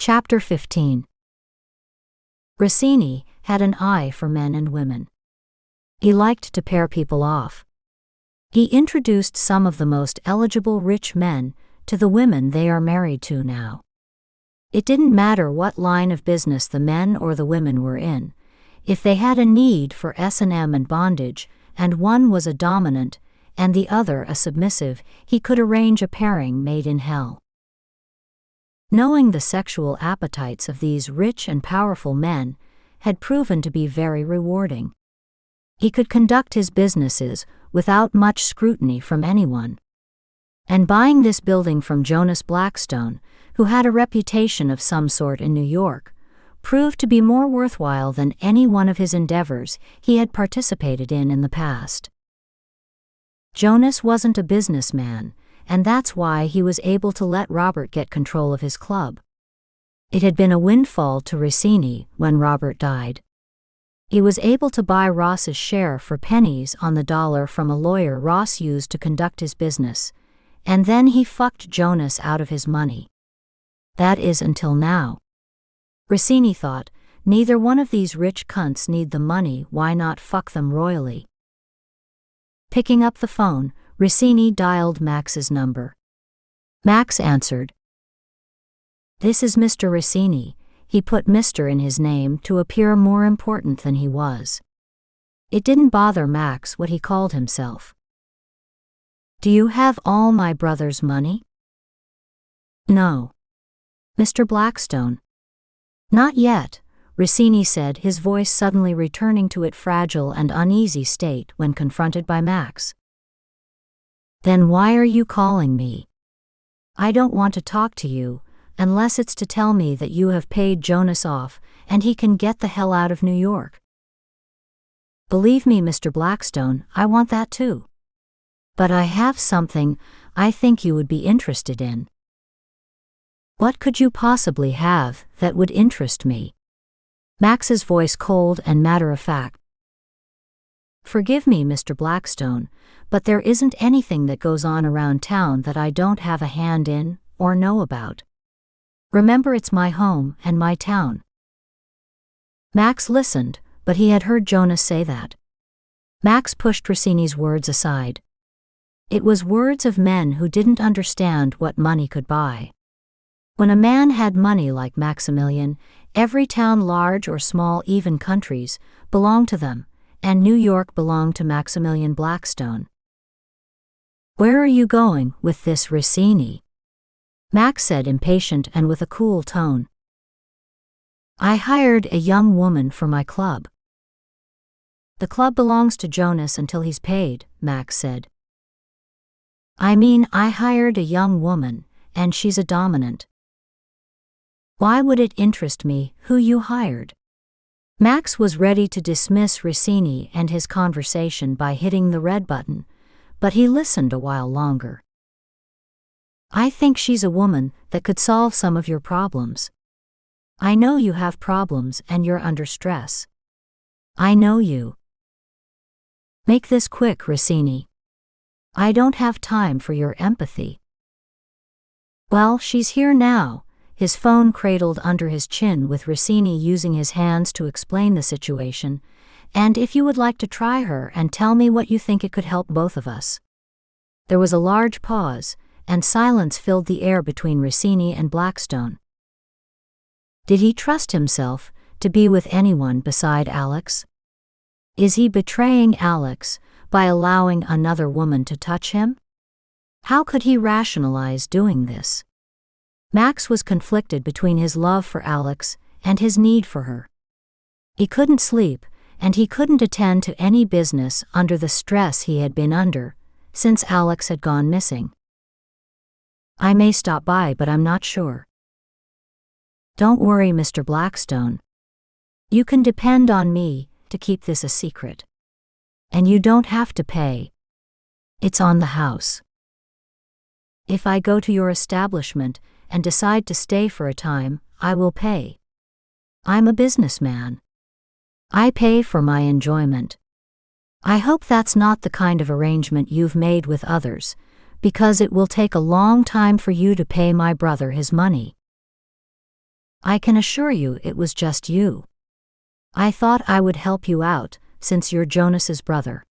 Chapter 15. Rossini had an eye for men and women. He liked to pair people off. He introduced some of the most eligible rich men to the women they are married to now. It didn't matter what line of business the men or the women were in. If they had a need for S&M and bondage, and one was a dominant and the other a submissive, he could arrange a pairing made in hell. Knowing the sexual appetites of these rich and powerful men had proven to be very rewarding. He could conduct his businesses without much scrutiny from anyone. And buying this building from Jonas Blackstone, who had a reputation of some sort in New York, proved to be more worthwhile than any one of his endeavors he had participated in the past. Jonas wasn't a businessman, and that's why he was able to let Robert get control of his club. It had been a windfall to Rossini when Robert died. He was able to buy Ross's share for pennies on the dollar from a lawyer Ross used to conduct his business, and then he fucked Jonas out of his money. That is until now. Rossini thought, neither one of these rich cunts need the money, why not fuck them royally? Picking up the phone, Rossini dialed Max's number. Max answered. "This is Mr. Rossini." He put Mr. in his name to appear more important than he was. It didn't bother Max what he called himself. "Do you have all my brother's money?" "No." "Mr. Blackstone?" "Not yet," Rossini said, his voice suddenly returning to its fragile and uneasy state when confronted by Max. "Then why are you calling me?" "I don't want to talk to you, unless it's to tell me that you have paid Jonas off and he can get the hell out of New York." "Believe me, Mr. Blackstone, I want that too. But I have something I think you would be interested in." "What could you possibly have that would interest me?" Max's voice cold and matter-of-fact. "Forgive me, Mr. Blackstone, but there isn't anything that goes on around town that I don't have a hand in or know about. Remember, it's my home and my town." Max listened, but he had heard Jonas say that. Max pushed Rossini's words aside. It was words of men who didn't understand what money could buy. When a man had money like Maximilian, every town, large or small, even countries, belonged to them, and New York belonged to Maximilian Blackstone. "Where are you going with this, Rossini?" Max said, impatient and with a cool tone. "I hired a young woman for my club." "The club belongs to Jonas until he's paid," Max said. "I mean, I hired a young woman, and she's a dominant." "Why would it interest me who you hired?" Max was ready to dismiss Rossini and his conversation by hitting the red button, but he listened a while longer. "I think she's a woman that could solve some of your problems. I know you have problems and you're under stress. I know you. Make this quick, Rossini. I don't have time for your empathy." "Well, she's here now," his phone cradled under his chin with Rossini using his hands to explain the situation, "and if you would like to try her and tell me what you think, it could help both of us." There was a large pause, and silence filled the air between Rossini and Blackstone. Did he trust himself to be with anyone beside Alex? Is he betraying Alex by allowing another woman to touch him? How could he rationalize doing this? Max was conflicted between his love for Alex and his need for her. He couldn't sleep, and he couldn't attend to any business under the stress he had been under since Alex had gone missing. "I may stop by, but I'm not sure." "Don't worry, Mr. Blackstone. You can depend on me to keep this a secret. And you don't have to pay. It's on the house. If I go to your establishment and decide to stay for a time, I will pay. I'm a businessman. I pay for my enjoyment. I hope that's not the kind of arrangement you've made with others, because it will take a long time for you to pay my brother his money." I can assure you it was just you. I thought I would help you out, since you're Jonas's brother.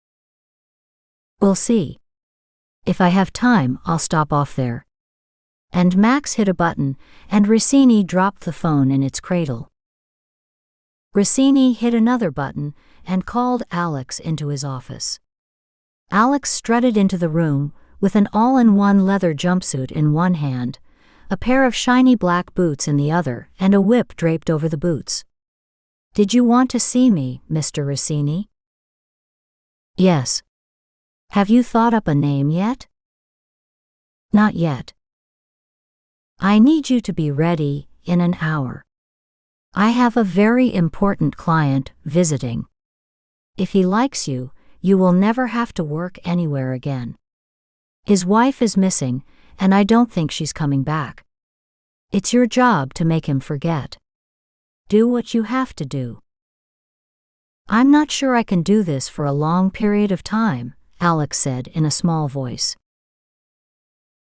We'll see. If I have time, I'll stop off there. And Max hit a button, and Rossini dropped the phone in its cradle. Rossini hit another button and called Alex into his office. Alex strutted into the room with an all-in-one leather jumpsuit in one hand, a pair of shiny black boots in the other, and a whip draped over the boots. Did you want to see me, Mr. Rossini? Yes. Have you thought up a name yet? Not yet. I need you to be ready in an hour. I have a very important client visiting. If he likes you, you will never have to work anywhere again. His wife is missing, and I don't think she's coming back. It's your job to make him forget. Do what you have to do. I'm not sure I can do this for a long period of time, Alex said in a small voice.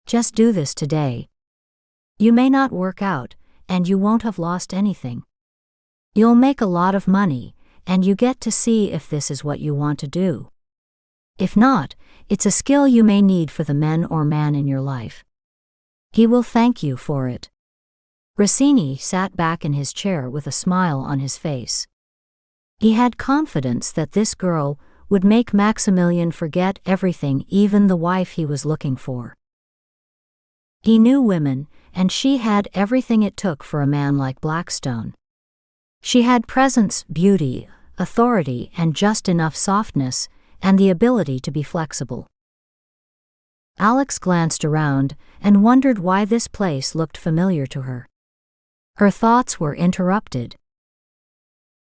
Just do this today. You may not work out, and you won't have lost anything. You'll make a lot of money, and you get to see if this is what you want to do. If not, it's a skill you may need for the men or man in your life. He will thank you for it. Rossini sat back in his chair with a smile on his face. He had confidence that this girl would make Maximilian forget everything, even the wife he was looking for. He knew women, and she had everything it took for a man like Blackstone. She had presence, beauty, authority, and just enough softness, and the ability to be flexible. Alex glanced around and wondered why this place looked familiar to her. Her thoughts were interrupted.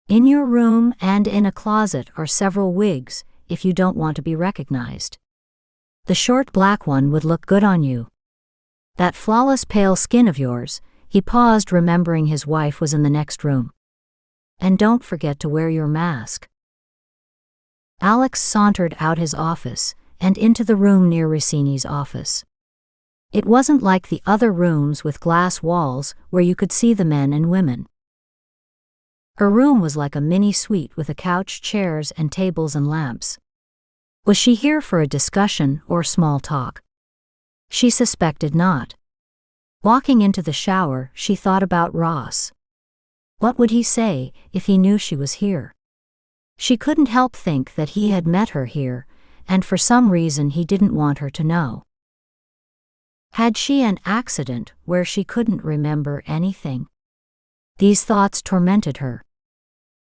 In your room and in a closet are several wigs, if you don't want to be recognized. The short black one would look good on you. That flawless pale skin of yours, he paused, remembering his wife was in the next room. And don't forget to wear your mask. Alex sauntered out his office and into the room near Rossini's office. It wasn't like the other rooms with glass walls where you could see the men and women. Her room was like a mini suite with a couch, chairs, and tables and lamps. Was she here for a discussion or small talk? She suspected not. Walking into the shower, she thought about Ross. What would he say if he knew she was here? She couldn't help think that he had met her here, and for some reason he didn't want her to know. Had she an accident where she couldn't remember anything? These thoughts tormented her.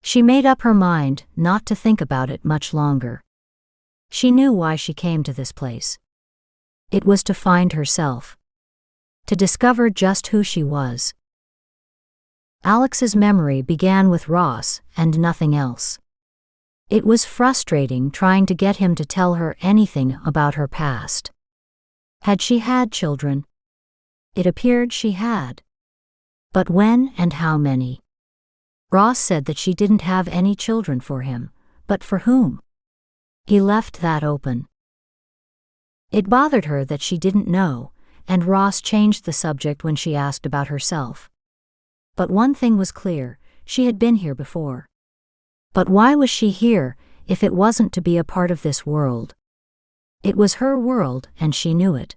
She made up her mind not to think about it much longer. She knew why she came to this place. It was to find herself. To discover just who she was. Alex's memory began with Ross and nothing else. It was frustrating trying to get him to tell her anything about her past. Had she had children? It appeared she had. But when and how many? Ross said that she didn't have any children for him, but for whom? He left that open. It bothered her that she didn't know, and Ross changed the subject when she asked about herself. But one thing was clear, she had been here before. But why was she here if it wasn't to be a part of this world? It was her world, and she knew it.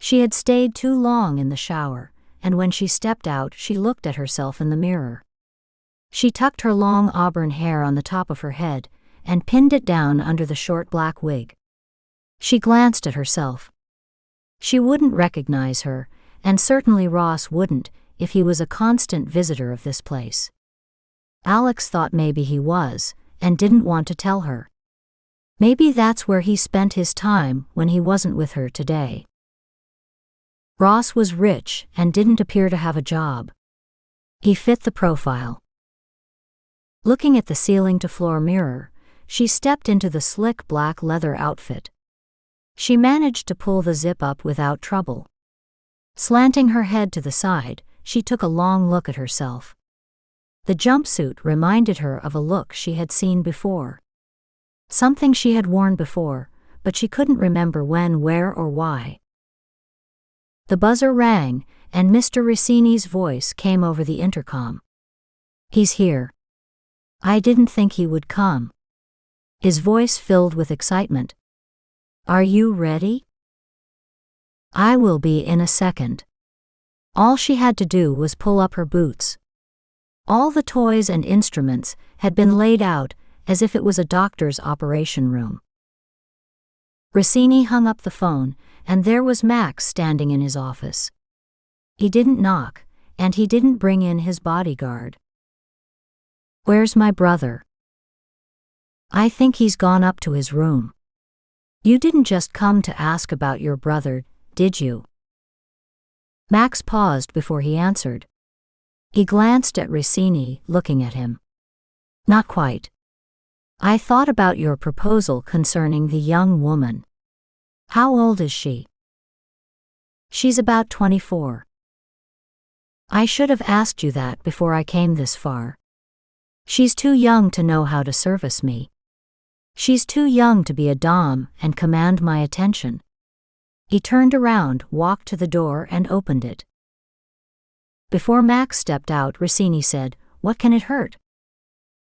She had stayed too long in the shower, and when she stepped out, she looked at herself in the mirror. She tucked her long auburn hair on the top of her head and pinned it down under the short black wig. She glanced at herself. She wouldn't recognize her, and certainly Ross wouldn't if he was a constant visitor of this place. Alex thought maybe he was, and didn't want to tell her. Maybe that's where he spent his time when he wasn't with her today. Ross was rich and didn't appear to have a job. He fit the profile. Looking at the ceiling-to-floor mirror, she stepped into the slick black leather outfit. She managed to pull the zip up without trouble. Slanting her head to the side, she took a long look at herself. The jumpsuit reminded her of a look she had seen before. Something she had worn before, but she couldn't remember when, where, or why. The buzzer rang, and Mr. Rossini's voice came over the intercom. "He's here. I didn't think he would come." His voice filled with excitement. "Are you ready?" "I will be in a second." All she had to do was pull up her boots. All the toys and instruments had been laid out as if it was a doctor's operation room. Rossini hung up the phone, and there was Max standing in his office. He didn't knock, and he didn't bring in his bodyguard. "Where's my brother?" "I think he's gone up to his room." "You didn't just come to ask about your brother, did you?" Max paused before he answered. He glanced at Rossini, looking at him. "Not quite. I thought about your proposal concerning the young woman. How old is she?" "She's about 24. I should have asked you that before I came this far. She's too young to know how to service me. She's too young to be a dom and command my attention." He turned around, walked to the door, and opened it. Before Max stepped out, Rossini said, "What can it hurt?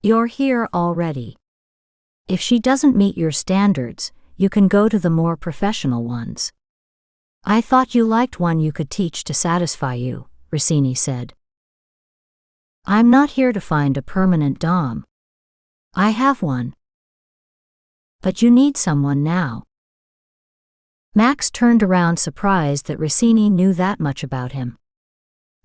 You're here already. If she doesn't meet your standards, you can go to the more professional ones." "I thought you liked one you could teach to satisfy you," Rossini said. "I'm not here to find a permanent dom. I have one. But you need someone now." Max turned around, surprised that Rossini knew that much about him.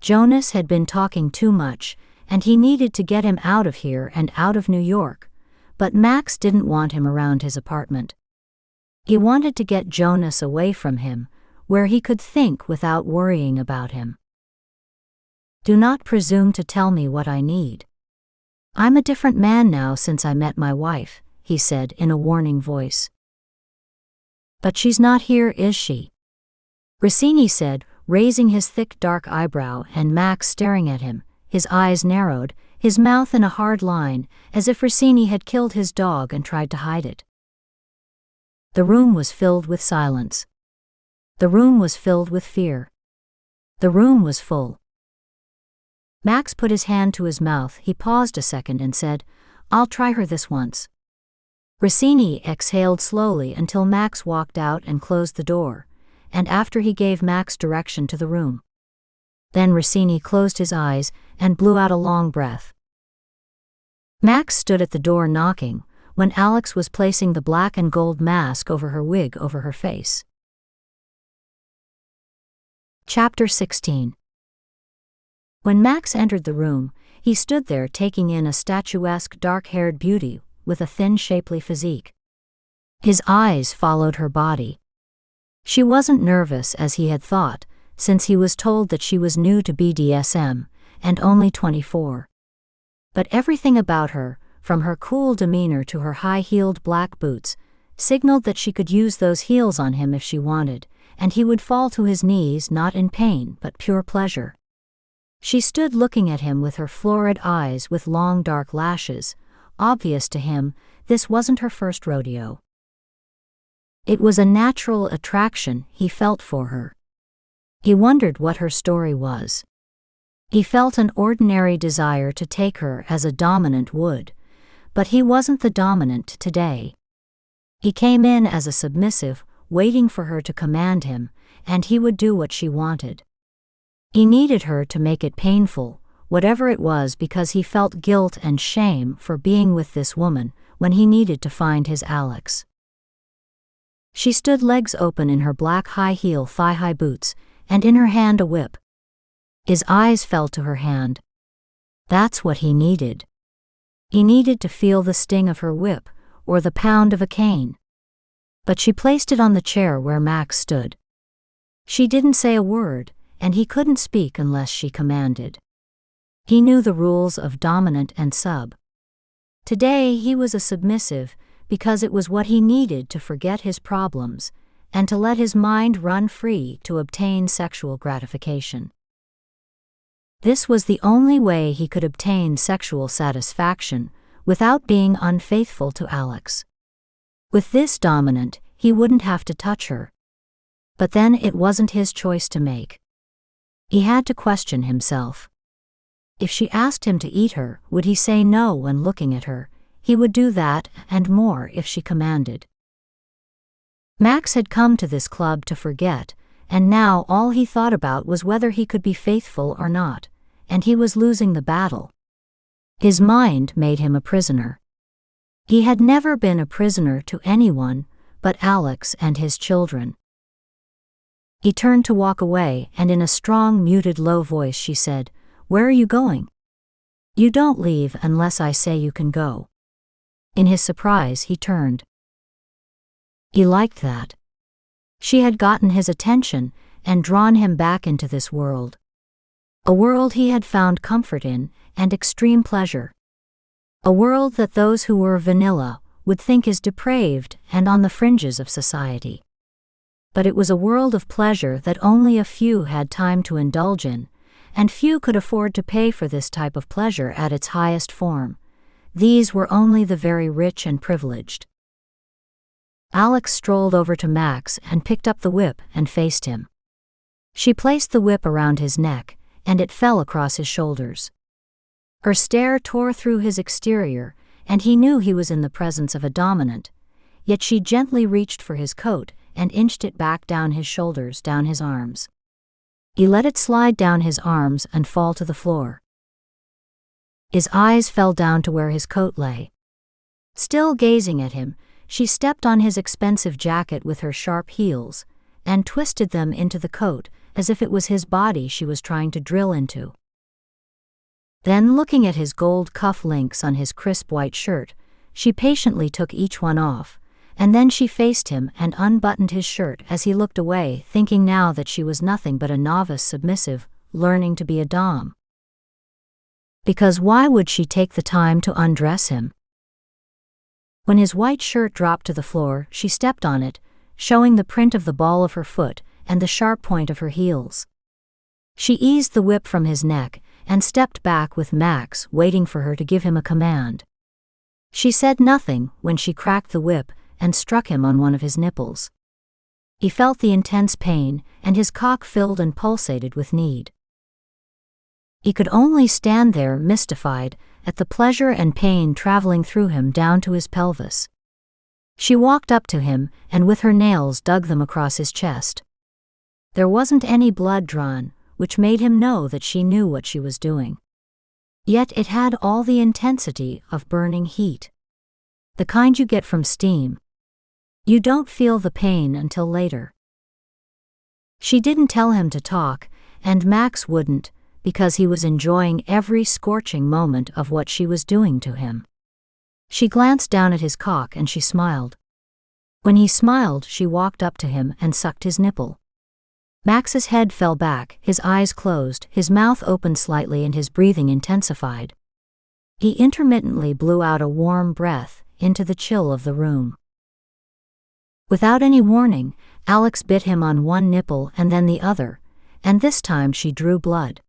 Jonas had been talking too much, and he needed to get him out of here and out of New York, but Max didn't want him around his apartment. He wanted to get Jonas away from him, where he could think without worrying about him. "Do not presume to tell me what I need. I'm a different man now since I met my wife," he said in a warning voice. "But she's not here, is she?" Rossini said, raising his thick dark eyebrow, and Max staring at him, his eyes narrowed, his mouth in a hard line, as if Rossini had killed his dog and tried to hide it. The room was filled with silence. The room was filled with fear. The room was full. Max put his hand to his mouth. He paused a second and said, "I'll try her this once." Rossini exhaled slowly until Max walked out and closed the door, and after he gave Max direction to the room. Then Rossini closed his eyes and blew out a long breath. Max stood at the door knocking, when Alex was placing the black and gold mask over her wig over her face. Chapter 16. When Max entered the room, he stood there taking in a statuesque dark-haired beauty with a thin, shapely physique. His eyes followed her body. She wasn't nervous as he had thought, since he was told that she was new to BDSM, and only 24. But everything about her, from her cool demeanor to her high-heeled black boots, signaled that she could use those heels on him if she wanted, and he would fall to his knees not in pain but pure pleasure. She stood looking at him with her florid eyes with long dark lashes. Obvious to him, this wasn't her first rodeo. It was a natural attraction he felt for her. He wondered what her story was. He felt an ordinary desire to take her as a dominant would, but he wasn't the dominant today. He came in as a submissive, waiting for her to command him, and he would do what she wanted. He needed her to make it painful, whatever it was, because he felt guilt and shame for being with this woman when he needed to find his Alex. She stood legs open in her black high-heel thigh-high boots, and in her hand a whip. His eyes fell to her hand. That's what he needed. He needed to feel the sting of her whip, or the pound of a cane. But she placed it on the chair where Max stood. She didn't say a word, and he couldn't speak unless she commanded. He knew the rules of dominant and sub. Today he was a submissive because it was what he needed to forget his problems and to let his mind run free to obtain sexual gratification. This was the only way he could obtain sexual satisfaction without being unfaithful to Alex. With this dominant, he wouldn't have to touch her. But then it wasn't his choice to make. He had to question himself. If she asked him to eat her, would he say no when looking at her? He would do that, and more if she commanded. Max had come to this club to forget, and now all he thought about was whether he could be faithful or not, and he was losing the battle. His mind made him a prisoner. He had never been a prisoner to anyone but Alex and his children. He turned to walk away, and in a strong, muted, low voice she said, "Where are you going? You don't leave unless I say you can go." In his surprise, he turned. He liked that. She had gotten his attention and drawn him back into this world. A world he had found comfort in and extreme pleasure. A world that those who were vanilla would think is depraved and on the fringes of society. But it was a world of pleasure that only a few had time to indulge in, and few could afford to pay for this type of pleasure at its highest form. These were only the very rich and privileged. Alex strolled over to Max and picked up the whip and faced him. She placed the whip around his neck, and it fell across his shoulders. Her stare tore through his exterior, and he knew he was in the presence of a dominant, yet she gently reached for his coat and inched it back down his shoulders, down his arms. He let it slide down his arms and fall to the floor. His eyes fell down to where his coat lay. Still gazing at him, she stepped on his expensive jacket with her sharp heels, and twisted them into the coat as if it was his body she was trying to drill into. Then, looking at his gold cuff links on his crisp white shirt, she patiently took each one off, and then she faced him and unbuttoned his shirt as he looked away, thinking now that she was nothing but a novice submissive, learning to be a dom. Because why would she take the time to undress him? When his white shirt dropped to the floor, she stepped on it, showing the print of the ball of her foot and the sharp point of her heels. She eased the whip from his neck and stepped back with Max waiting for her to give him a command. She said nothing when she cracked the whip and struck him on one of his nipples. He felt the intense pain, and his cock filled and pulsated with need. He could only stand there mystified at the pleasure and pain traveling through him down to his pelvis. She walked up to him and with her nails dug them across his chest. There wasn't any blood drawn, which made him know that she knew what she was doing. Yet it had all the intensity of burning heat. The kind you get from steam. You don't feel the pain until later. She didn't tell him to talk, and Max wouldn't, because he was enjoying every scorching moment of what she was doing to him. She glanced down at his cock and she smiled. When he smiled, she walked up to him and sucked his nipple. Max's head fell back, his eyes closed, his mouth opened slightly and his breathing intensified. He intermittently blew out a warm breath into the chill of the room. Without any warning, Alex bit him on one nipple and then the other, and this time she drew blood.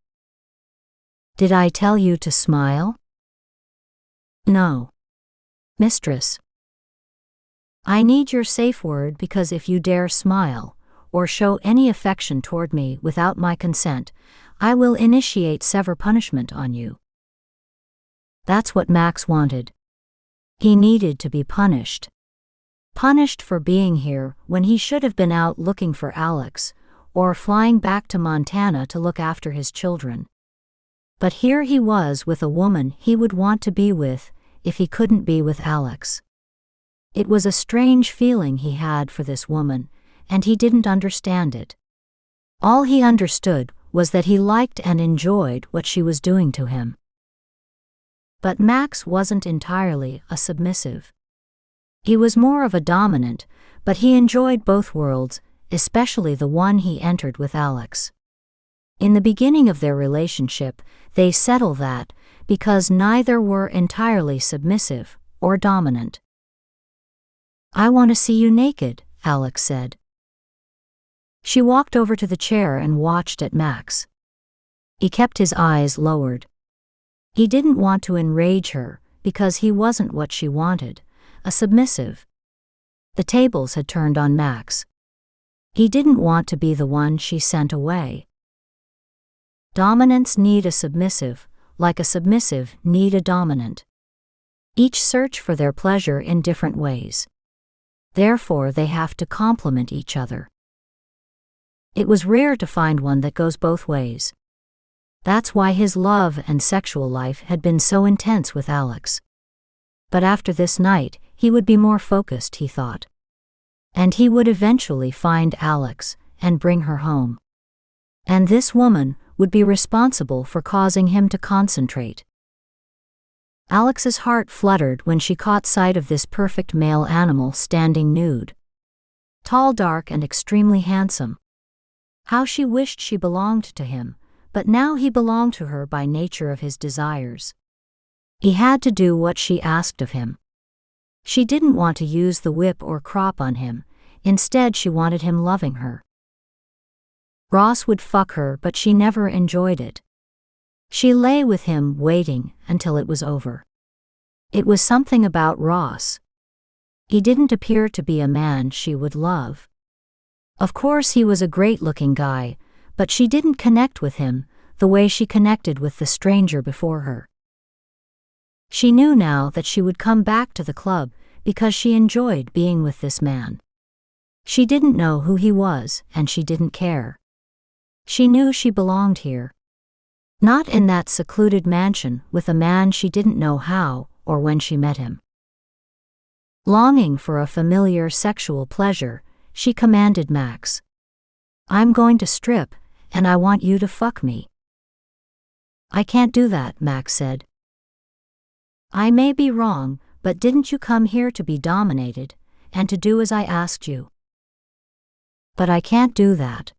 "Did I tell you to smile?" "No. Mistress. I need your safe word because if you dare smile, or show any affection toward me without my consent, I will initiate severe punishment on you." That's what Max wanted. He needed to be punished. Punished for being here when he should have been out looking for Alex, or flying back to Montana to look after his children. But here he was with a woman he would want to be with if he couldn't be with Alex. It was a strange feeling he had for this woman, and he didn't understand it. All he understood was that he liked and enjoyed what she was doing to him. But Max wasn't entirely a submissive. He was more of a dominant, but he enjoyed both worlds, especially the one he entered with Alex. In the beginning of their relationship, they settled that because neither were entirely submissive or dominant. "I want to see you naked," Alex said. She walked over to the chair and watched at Max. He kept his eyes lowered. He didn't want to enrage her because he wasn't what she wanted, a submissive. The tables had turned on Max. He didn't want to be the one she sent away. Dominants need a submissive, like a submissive need a dominant. Each search for their pleasure in different ways. Therefore, they have to complement each other. It was rare to find one that goes both ways. That's why his love and sexual life had been so intense with Alex. But after this night, he would be more focused, he thought. And he would eventually find Alex and bring her home. And this woman would be responsible for causing him to concentrate. Alex's heart fluttered when she caught sight of this perfect male animal standing nude. Tall, dark, and extremely handsome. How she wished she belonged to him, but now he belonged to her by nature of his desires. He had to do what she asked of him. She didn't want to use the whip or crop on him, instead she wanted him loving her. Ross would fuck her, but she never enjoyed it. She lay with him waiting until it was over. It was something about Ross. He didn't appear to be a man she would love. Of course he was a great-looking guy, but she didn't connect with him the way she connected with the stranger before her. She knew now that she would come back to the club because she enjoyed being with this man. She didn't know who he was, and she didn't care. She knew she belonged here. Not in that secluded mansion with a man she didn't know how or when she met him. Longing for a familiar sexual pleasure, she commanded Max. "I'm going to strip, and I want you to fuck me." "I can't do that," Max said. "I may be wrong, but didn't you come here to be dominated, and to do as I asked you?" "But I can't do that."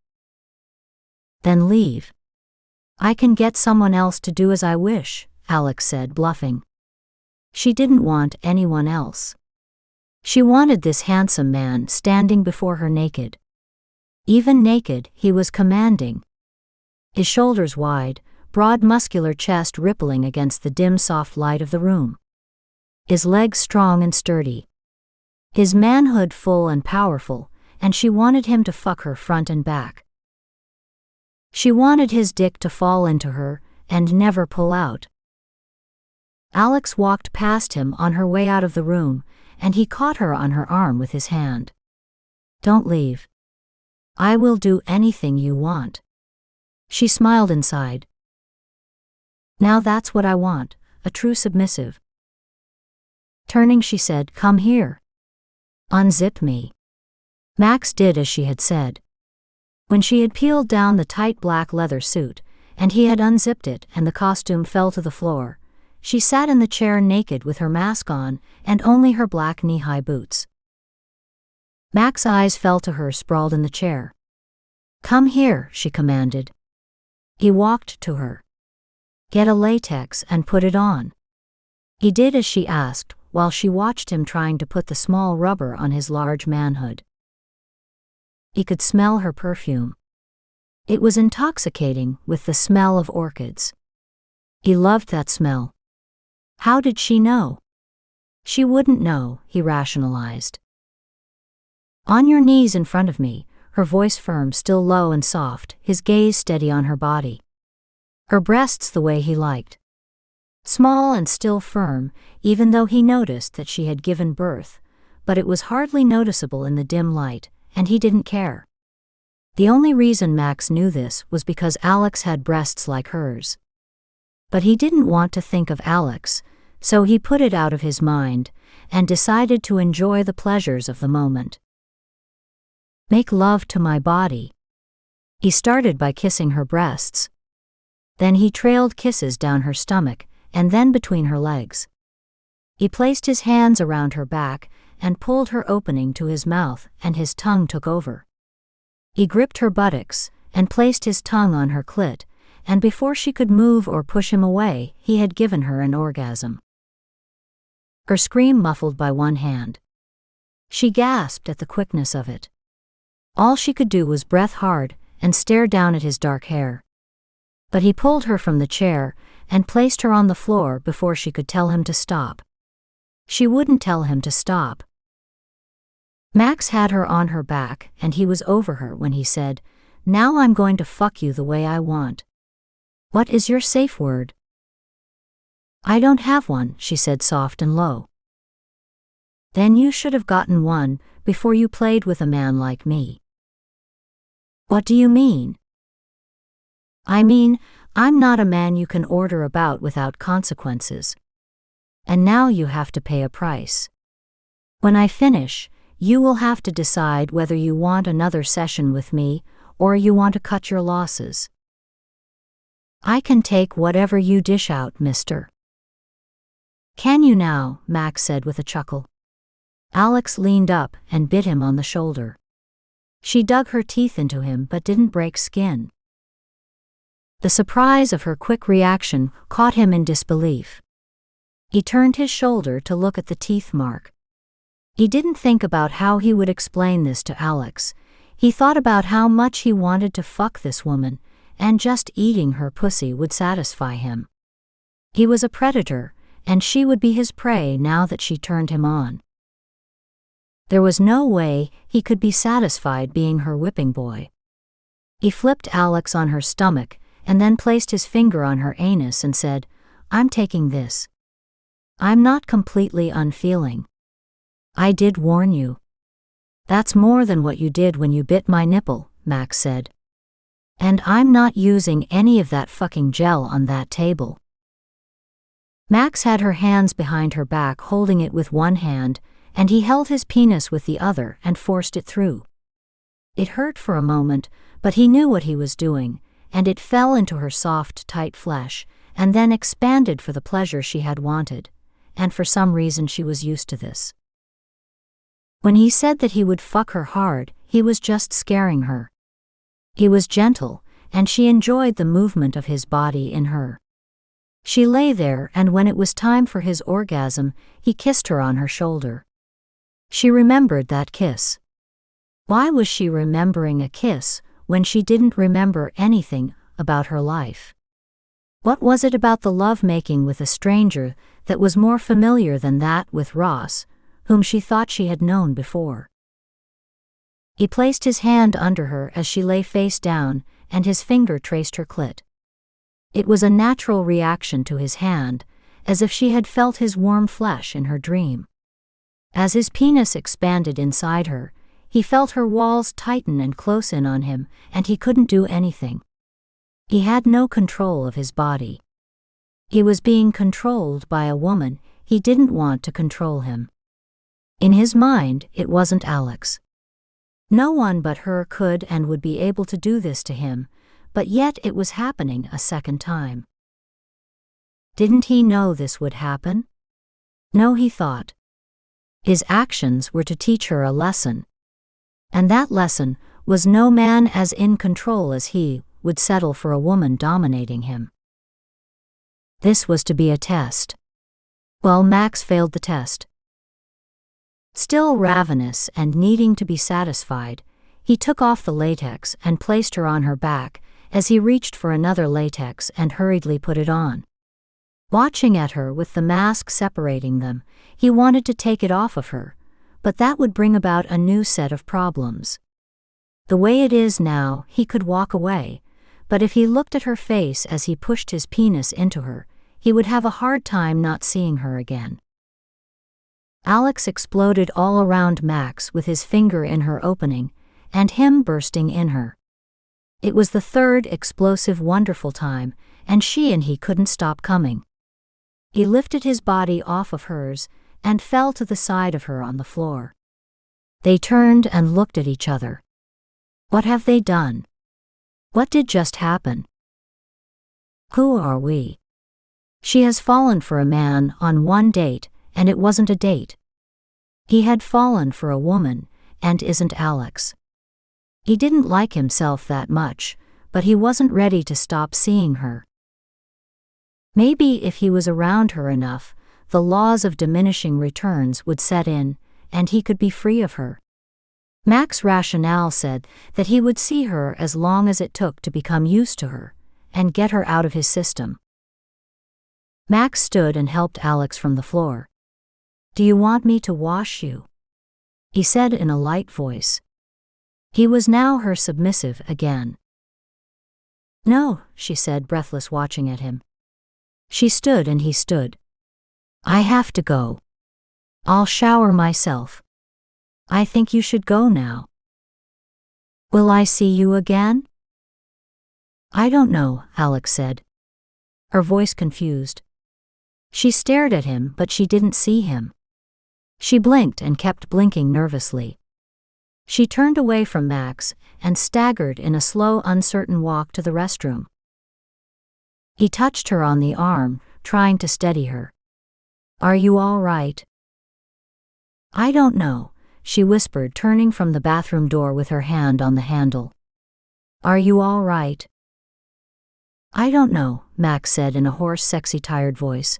"Then leave." "I can get someone else to do as I wish," Alex said, bluffing. She didn't want anyone else. She wanted this handsome man standing before her naked. Even naked, he was commanding. His shoulders wide, broad muscular chest rippling against the dim soft light of the room. His legs strong and sturdy. His manhood full and powerful, and she wanted him to fuck her front and back. She wanted his dick to fall into her and never pull out. Alex walked past him on her way out of the room, and he caught her on her arm with his hand. "Don't leave. I will do anything you want." She smiled inside. "Now that's what I want, a true submissive." Turning, she said, "Come here. Unzip me." Max did as she had said. When she had peeled down the tight black leather suit, and he had unzipped it and the costume fell to the floor, she sat in the chair naked with her mask on and only her black knee-high boots. Max's eyes fell to her sprawled in the chair. "Come here," she commanded. He walked to her. "Get a latex and put it on." He did as she asked, while she watched him trying to put the small rubber on his large manhood. He could smell her perfume. It was intoxicating with the smell of orchids. He loved that smell. How did she know? She wouldn't know, he rationalized. "On your knees in front of me," her voice firm, still low and soft, his gaze steady on her body. Her breasts the way he liked. Small and still firm, even though he noticed that she had given birth, but it was hardly noticeable in the dim light, and he didn't care. The only reason Max knew this was because Alex had breasts like hers. But he didn't want to think of Alex, so he put it out of his mind, and decided to enjoy the pleasures of the moment. "Make love to my body." He started by kissing her breasts. Then he trailed kisses down her stomach, and then between her legs. He placed his hands around her back, and pulled her opening to his mouth, and his tongue took over. He gripped her buttocks, and placed his tongue on her clit, and before she could move or push him away, he had given her an orgasm. Her scream muffled by one hand. She gasped at the quickness of it. All she could do was breath hard and stare down at his dark hair. But he pulled her from the chair and placed her on the floor before she could tell him to stop. She wouldn't tell him to stop. Max had her on her back and he was over her when he said, "Now I'm going to fuck you the way I want." What is your safe word? I don't have one, she said soft and low. Then you should have gotten one before you played with a man like me. What do you mean? I mean, I'm not a man you can order about without consequences. And now you have to pay a price. When I finish, you will have to decide whether you want another session with me or you want to cut your losses. I can take whatever you dish out, mister. Can you now? Max said with a chuckle. Alex leaned up and bit him on the shoulder. She dug her teeth into him but didn't break skin. The surprise of her quick reaction caught him in disbelief. He turned his shoulder to look at the teeth mark. He didn't think about how he would explain this to Alex. He thought about how much he wanted to fuck this woman, and just eating her pussy would satisfy him. He was a predator, and she would be his prey now that she turned him on. There was no way he could be satisfied being her whipping boy. He flipped Alex on her stomach and then placed his finger on her anus and said, I'm taking this. I'm not completely unfeeling. I did warn you. That's more than what you did when you bit my nipple, Max said. And I'm not using any of that fucking gel on that table. Max had her hands behind her back holding it with one hand, and he held his penis with the other and forced it through. It hurt for a moment, but he knew what he was doing, and it fell into her soft, tight flesh, and then expanded for the pleasure she had wanted, and for some reason she was used to this. When he said that he would fuck her hard, he was just scaring her. He was gentle, and she enjoyed the movement of his body in her. She lay there, and when it was time for his orgasm, he kissed her on her shoulder. She remembered that kiss. Why was she remembering a kiss when she didn't remember anything about her life? What was it about the love-making with a stranger that was more familiar than that with Ross, whom she thought she had known before? He placed his hand under her as she lay face down, and his finger traced her clit. It was a natural reaction to his hand, as if she had felt his warm flesh in her dream. As his penis expanded inside her, he felt her walls tighten and close in on him, and he couldn't do anything. He had no control of his body. He was being controlled by a woman he didn't want to control him. In his mind, it wasn't Alex. No one but her could and would be able to do this to him, but yet it was happening a second time. Didn't he know this would happen? No, he thought. His actions were to teach her a lesson. And that lesson was no man as in control as he would settle for a woman dominating him. This was to be a test. Well, Max failed the test. Still ravenous and needing to be satisfied, he took off the latex and placed her on her back as he reached for another latex and hurriedly put it on. Watching at her with the mask separating them, he wanted to take it off of her, but that would bring about a new set of problems. The way it is now, he could walk away, but if he looked at her face as he pushed his penis into her, he would have a hard time not seeing her again. Alex exploded all around Max with his finger in her opening, and him bursting in her. It was the third explosive wonderful time, and she and he couldn't stop coming. He lifted his body off of hers and fell to the side of her on the floor. They turned and looked at each other. What have they done? What did just happen? Who are we? She has fallen for a man on one date, and it wasn't a date. He had fallen for a woman, and isn't Alex. He didn't like himself that much, but he wasn't ready to stop seeing her. Maybe if he was around her enough, the laws of diminishing returns would set in, and he could be free of her. Max's rationale said that he would see her as long as it took to become used to her, and get her out of his system. Max stood and helped Alex from the floor. Do you want me to wash you? He said in a light voice. He was now her submissive again. No, she said, breathless, watching at him. She stood and he stood. I have to go. I'll shower myself. I think you should go now. Will I see you again? I don't know, Alex said, her voice confused. She stared at him, but she didn't see him. She blinked and kept blinking nervously. She turned away from Max and staggered in a slow, uncertain walk to the restroom. He touched her on the arm, trying to steady her. Are you all right? I don't know, she whispered, turning from the bathroom door with her hand on the handle. Are you all right? I don't know, Max said in a hoarse, sexy, tired voice.